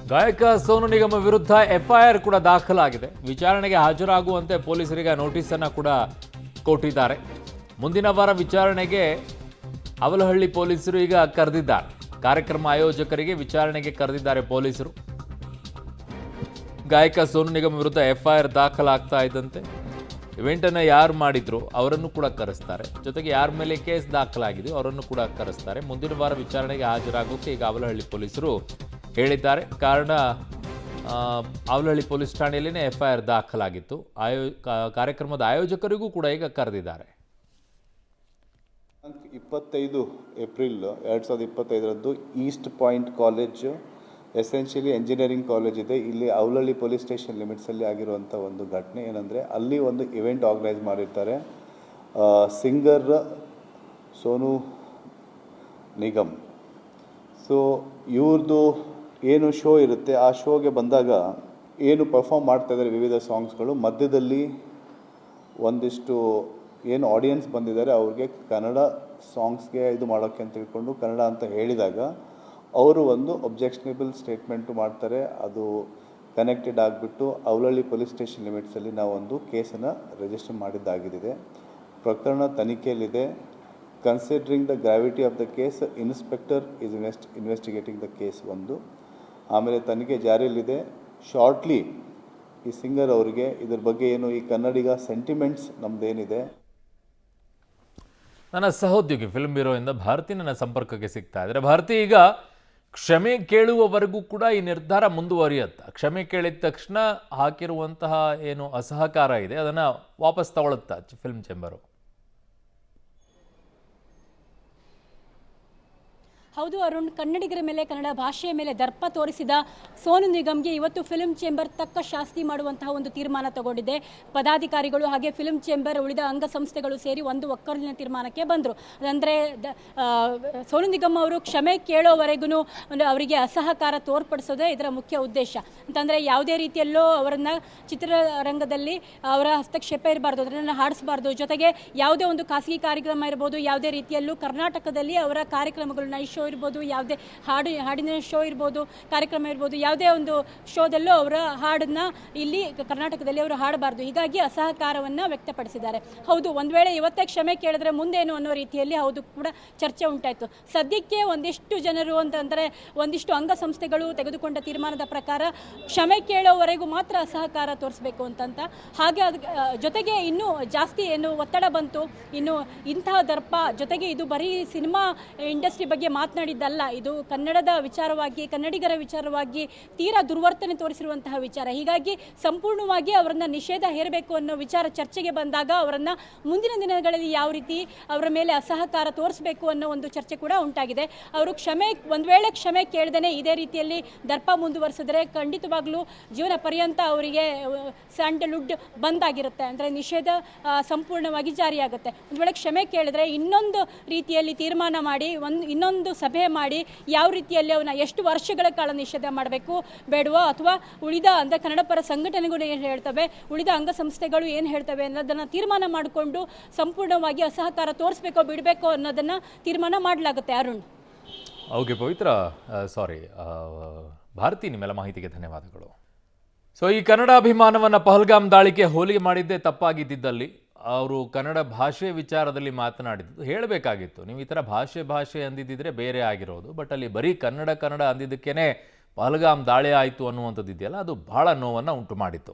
ಗಾಯಕ ಸೋನು ನಿಗಮ ವಿರುದ್ಧ ಎಫ್ಐಆರ್ ಕೂಡ ದಾಖಲಾಗಿದೆ. ವಿಚಾರಣೆಗೆ ಹಾಜರಾಗುವಂತೆ ಪೊಲೀಸರಿಗೆ ನೋಟಿಸ್ ಅನ್ನು ಕೂಡ ಕೊಟ್ಟಿದ್ದಾರೆ. ಮುಂದಿನ ವಾರ ವಿಚಾರಣೆಗೆ ಅವಲಹಳ್ಳಿ ಪೊಲೀಸರು ಈಗ ಕರೆದಿದ್ದಾರೆ. ಕಾರ್ಯಕ್ರಮ ಆಯೋಜಕರಿಗೆ ವಿಚಾರಣೆಗೆ ಕರೆದಿದ್ದಾರೆ ಪೊಲೀಸರು. ಗಾಯಕ ಸೋನು ನಿಗಮ ವಿರುದ್ಧ ಎಫ್ಐಆರ್ ದಾಖಲಾಗ್ತಾ ಇದ್ದಂತೆ ಇವೆಂಟ್ ಅನ್ನು ಯಾರು ಮಾಡಿದ್ರು ಅವರನ್ನು ಕೂಡ ಕರೆಸ್ತಾರೆ. ಜೊತೆಗೆ ಯಾರ ಮೇಲೆ ಕೇಸ್ ದಾಖಲಾಗಿದೆ ಅವರನ್ನು ಕೂಡ ಕರೆಸ್ತಾರೆ. ಮುಂದಿನ ವಾರ ವಿಚಾರಣೆಗೆ ಹಾಜರಾಗೋಕೆ ಈಗ ಅವಲಹಳ್ಳಿ ಪೊಲೀಸರು ಹೇಳಿದ್ದಾರೆ. ಕಾರಣ ಅವಲಹಳ್ಳಿ ಪೊಲೀಸ್ ಠಾಣೆಯಲ್ಲಿನೇ ಎಫ್ಐಆರ್ ದಾಖಲಾಗಿತ್ತು. ಕಾರ್ಯಕ್ರಮದ ಆಯೋಜಕರಿಗೂ ಕೂಡ ಈಗ ಕರೆದಿದ್ದಾರೆ. 25 April 2025 East point college essentially engineering college ಇದೆ. ಇಲ್ಲಿ ಅವಲಹಳ್ಳಿ ಪೊಲೀಸ್ ಸ್ಟೇಷನ್ ಲಿಮಿಟ್ಸಲ್ಲಿ ಆಗಿರುವಂಥ ಒಂದು ಘಟನೆ ಏನಂದರೆ, ಅಲ್ಲಿ ಒಂದು ಇವೆಂಟ್ ಆರ್ಗನೈಸ್ ಮಾಡಿರ್ತಾರೆ. ಸಿಂಗರ್ ಸೋನು ನಿಗಮ್. ಸೊ ಇವ್ರದ್ದು ಏನು ಶೋ ಇರುತ್ತೆ, ಆ ಶೋಗೆ ಬಂದಾಗ ಏನು ಪರ್ಫಾರ್ಮ್ ಮಾಡ್ತಾಯಿದ್ದಾರೆ ವಿವಿಧ ಸಾಂಗ್ಸ್ಗಳು, ಮಧ್ಯದಲ್ಲಿ ಒಂದಿಷ್ಟು ಏನು ಆಡಿಯನ್ಸ್ ಬಂದಿದ್ದಾರೆ ಅವ್ರಿಗೆ ಕನ್ನಡ ಸಾಂಗ್ಸ್ಗೆ ಇದು ಮಾಡೋಕ್ಕೆ ಅಂತ ತಿಳ್ಕೊಂಡು ಕನ್ನಡ ಅಂತ ಹೇಳಿದಾಗ ಅವರು ಒಂದು ಒಬ್ಜೆಕ್ಷನೇಬಲ್ ಸ್ಟೇಟ್ಮೆಂಟು ಮಾಡ್ತಾರೆ. ಅದು ಕನೆಕ್ಟೆಡ್ ಆಗಿಬಿಟ್ಟು ಅವಲಹಳ್ಳಿ ಪೊಲೀಸ್ ಸ್ಟೇಷನ್ ಲಿಮಿಟ್ಸಲ್ಲಿ ನಾವು ಒಂದು ಕೇಸನ್ನು ರಿಜಿಸ್ಟರ್ ಮಾಡಿದ್ದಾಗಿದೆ. ಪ್ರಕರಣ ತನಿಖೆಯಲ್ಲಿದೆ. Considering the gravity of the case, inspector is investigating the case ಒಂದು. ಆಮೇಲೆ ತನಿಖೆ ಜಾರಿಯಲ್ಲಿದೆ. ಶಾರ್ಟ್ಲಿ ಈ ಸಿಂಗರ್ ಅವರಿಗೆ ಇದ್ರ ಬಗ್ಗೆ ಏನು ಈ ಕನ್ನಡಿಗ ಸೆಂಟಿಮೆಂಟ್ಸ್ ನಮ್ಮದೇನಿದೆ. ನನ್ನ ಸಹೋದ್ಯೋಗಿ ಫಿಲ್ಮ್ ಬ್ಯೂರೋಯಿಂದ ಭಾರತಿ ನನ್ನ ಸಂಪರ್ಕಕ್ಕೆ ಸಿಗ್ತಾ ಇದ್ದಾರೆ. ಭಾರತಿ, ಈಗ ಕ್ಷಮೆ ಕೇಳುವವರೆಗೂ ಕೂಡ ಈ ನಿರ್ಧಾರ ಮುಂದುವರಿಯುತ್ತಾ? ಕ್ಷಮೆ ಕೇಳಿದ ತಕ್ಷಣ ಹಾಕಿರುವಂತಹ ಏನು ಅಸಹಕಾರ ಇದೆ ಅದನ್ನು ವಾಪಸ್ ತಗೊಳುತ್ತಾ ಫಿಲ್ಮ್ ಚೇಂಬರು? ಹೌದು ಅರುಣ್, ಕನ್ನಡಿಗರ ಮೇಲೆ, ಕನ್ನಡ ಭಾಷೆಯ ಮೇಲೆ ದರ್ಪ ತೋರಿಸಿದ ಸೋನು ನಿಗಮ್ಗೆ ಇವತ್ತು ಫಿಲ್ಮ್ ಚೇಂಬರ್ ತಕ್ಕ ಶಾಸ್ತಿ ಮಾಡುವಂತಹ ಒಂದು ತೀರ್ಮಾನ ತಗೊಂಡಿದೆ. ಪದಾಧಿಕಾರಿಗಳು ಹಾಗೆ ಫಿಲ್ಮ್ ಚೇಂಬರ್ ಉಳಿದ ಅಂಗಸಂಸ್ಥೆಗಳು ಸೇರಿ ಒಂದು ಒಕ್ಕಲಿನ ತೀರ್ಮಾನಕ್ಕೆ ಬಂದರು. ಅಂದರೆ ಸೋನು ನಿಗಮ್ ಅವರು ಕ್ಷಮೆ ಕೇಳೋವರೆಗೂ ಅವರಿಗೆ ಅಸಹಕಾರ ತೋರ್ಪಡಿಸೋದೇ ಇದರ ಮುಖ್ಯ ಉದ್ದೇಶ. ಅಂತಂದರೆ ಯಾವುದೇ ರೀತಿಯಲ್ಲೂ ಅವರನ್ನು ಚಿತ್ರರಂಗದಲ್ಲಿ ಅವರ ಹಸ್ತಕ್ಷೇಪ ಇರಬಾರ್ದು, ಅದನ್ನು ಹಾಡಿಸಬಾರ್ದು. ಜೊತೆಗೆ ಯಾವುದೇ ಒಂದು ಖಾಸಗಿ ಕಾರ್ಯಕ್ರಮ ಇರ್ಬೋದು, ಯಾವುದೇ ರೀತಿಯಲ್ಲೂ ಕರ್ನಾಟಕದಲ್ಲಿ ಅವರ ಕಾರ್ಯಕ್ರಮಗಳನ್ನ ಶೋ ಇರ್ಬೋದು, ಯಾವುದೇ ಹಾಡಿನ ಶೋ ಇರ್ಬೋದು, ಕಾರ್ಯಕ್ರಮ ಇರ್ಬೋದು, ಯಾವುದೇ ಒಂದು ಶೋದಲ್ಲೂ ಅವರ ಹಾಡನ್ನು ಇಲ್ಲಿ ಕರ್ನಾಟಕದಲ್ಲಿ ಅವರು ಹಾಡಬಾರ್ದು. ಹೀಗಾಗಿ ಅಸಹಕಾರವನ್ನು ವ್ಯಕ್ತಪಡಿಸಿದ್ದಾರೆ. ಹೌದು, ಒಂದು ವೇಳೆ ಇವತ್ತೇ ಕ್ಷಮೆ ಕೇಳಿದ್ರೆ ಮುಂದೇನು ಅನ್ನೋ ರೀತಿಯಲ್ಲಿ ಹೌದು ಕೂಡ ಚರ್ಚೆ ಉಂಟಾಯಿತು. ಸದ್ಯಕ್ಕೆ ಒಂದಿಷ್ಟು ಜನರು ಅಂತಂದರೆ ಒಂದಿಷ್ಟು ಅಂಗಸಂಸ್ಥೆಗಳು ತೆಗೆದುಕೊಂಡ ತೀರ್ಮಾನದ ಪ್ರಕಾರ ಕ್ಷಮೆ ಕೇಳೋವರೆಗೂ ಮಾತ್ರ ಅಸಹಕಾರ ತೋರಿಸಬೇಕು ಅಂತಂತ. ಹಾಗೆ ಜೊತೆಗೆ ಇನ್ನೂ ಜಾಸ್ತಿ ಏನು ಒತ್ತಡ ಬಂತು, ಇನ್ನು ಇಂತಹ ದರ್ಪ, ಜೊತೆಗೆ ಇದು ಬರೀ ಸಿನಿಮಾ ಇಂಡಸ್ಟ್ರಿ ಬಗ್ಗೆ ಮಾತನಾಡಿದ್ದಲ್ಲ, ಇದು ಕನ್ನಡದ ವಿಚಾರವಾಗಿ, ಕನ್ನಡಿಗರ ವಿಚಾರವಾಗಿ ತೀರಾ ದುರ್ವರ್ತನೆ ತೋರಿಸಿರುವಂತಹ ವಿಚಾರ. ಹೀಗಾಗಿ ಸಂಪೂರ್ಣವಾಗಿ ಅವರನ್ನು ನಿಷೇಧ ಹೇರಬೇಕು ಅನ್ನೋ ವಿಚಾರ ಚರ್ಚೆಗೆ ಬಂದಾಗ ಅವರನ್ನು ಮುಂದಿನ ದಿನಗಳಲ್ಲಿ ಯಾವ ರೀತಿ ಅವರ ಮೇಲೆ ಅಸಹಕಾರ ತೋರಿಸಬೇಕು ಅನ್ನೋ ಒಂದು ಚರ್ಚೆ ಕೂಡ ಉಂಟಾಗಿದೆ. ಅವರು ಒಂದು ವೇಳೆ ಕ್ಷಮೆ ಕೇಳ್ದೇ ಇದೇ ರೀತಿಯಲ್ಲಿ ದರ್ಪ ಮುಂದುವರಿಸಿದ್ರೆ ಖಂಡಿತವಾಗ್ಲೂ ಜೀವನ ಪರ್ಯಂತ ಅವರಿಗೆ ಸ್ಯಾಂಡಲ್ವುಡ್ ಬಂದಾಗಿರುತ್ತೆ. ಅಂದರೆ ನಿಷೇಧ ಸಂಪೂರ್ಣವಾಗಿ ಜಾರಿಯಾಗುತ್ತೆ. ಒಂದು ವೇಳೆ ಕ್ಷಮೆ ಕೇಳಿದ್ರೆ ಇನ್ನೊಂದು ರೀತಿಯಲ್ಲಿ ತೀರ್ಮಾನ ಮಾಡಿ ಇನ್ನೊಂದು ಸಭೆ ಮಾಡಿ ಯಾವ ರೀತಿಯಲ್ಲಿ ಅವನ್ನ ಎಷ್ಟು ವರ್ಷಗಳ ಕಾಲ ನಿಷೇಧ ಮಾಡಬೇಕು ಬೇಡವೋ, ಅಥವಾ ಉಳಿದ ಅಂದರೆ ಕನ್ನಡ ಪರ ಸಂಘಟನೆಗಳು ಏನು ಹೇಳ್ತವೆ, ಉಳಿದ ಅಂಗಸಂಸ್ಥೆಗಳು ಏನು ಹೇಳ್ತವೆ ಅನ್ನೋದನ್ನು ತೀರ್ಮಾನ ಮಾಡಿಕೊಂಡು ಸಂಪೂರ್ಣವಾಗಿ ಅಸಹಕಾರ ತೋರಿಸ್ಬೇಕೋ ಬಿಡಬೇಕೋ ಅನ್ನೋದನ್ನು ತೀರ್ಮಾನ ಮಾಡಲಾಗುತ್ತೆ. ಅರುಣ್. ಓಕೆ ಪವಿತ್ರ, ಭಾರತಿ, ನಿಮ್ಮೆಲ್ಲ ಮಾಹಿತಿಗೆ ಧನ್ಯವಾದಗಳು. ಸೊ ಈ ಕನ್ನಡ ಅಭಿಮಾನವನ್ನು ಪಹಲ್ಗಾಮ್ ದಾಳಿಗೆ ಹೋಲಿಕೆ ಮಾಡಿದ್ದೇ ತಪ್ಪಾಗಿದ್ದಲ್ಲಿ ಅವರು ಕನ್ನಡ ಭಾಷೆ ವಿಚಾರದಲ್ಲಿ ಮಾತನಾಡಿದ್ದು ಹೇಳಬೇಕಾಗಿತ್ತು. ನೀವು ಈ ಥರ ಭಾಷೆ ಅಂದಿದ್ದಿದ್ರೆ ಬೇರೆ ಆಗಿರೋದು. ಬಟ್ ಅಲ್ಲಿ ಬರೀ ಕನ್ನಡ ಅಂದಿದ್ದಕ್ಕೇ ಪಹಲ್ಗಾಮ್ ದಾಳಿ ಆಯಿತು ಅನ್ನುವಂಥದ್ದು ಇದೆಯಲ್ಲ, ಅದು ಬಹಳ ನೋವನ್ನು ಉಂಟು ಮಾಡಿತ್ತು.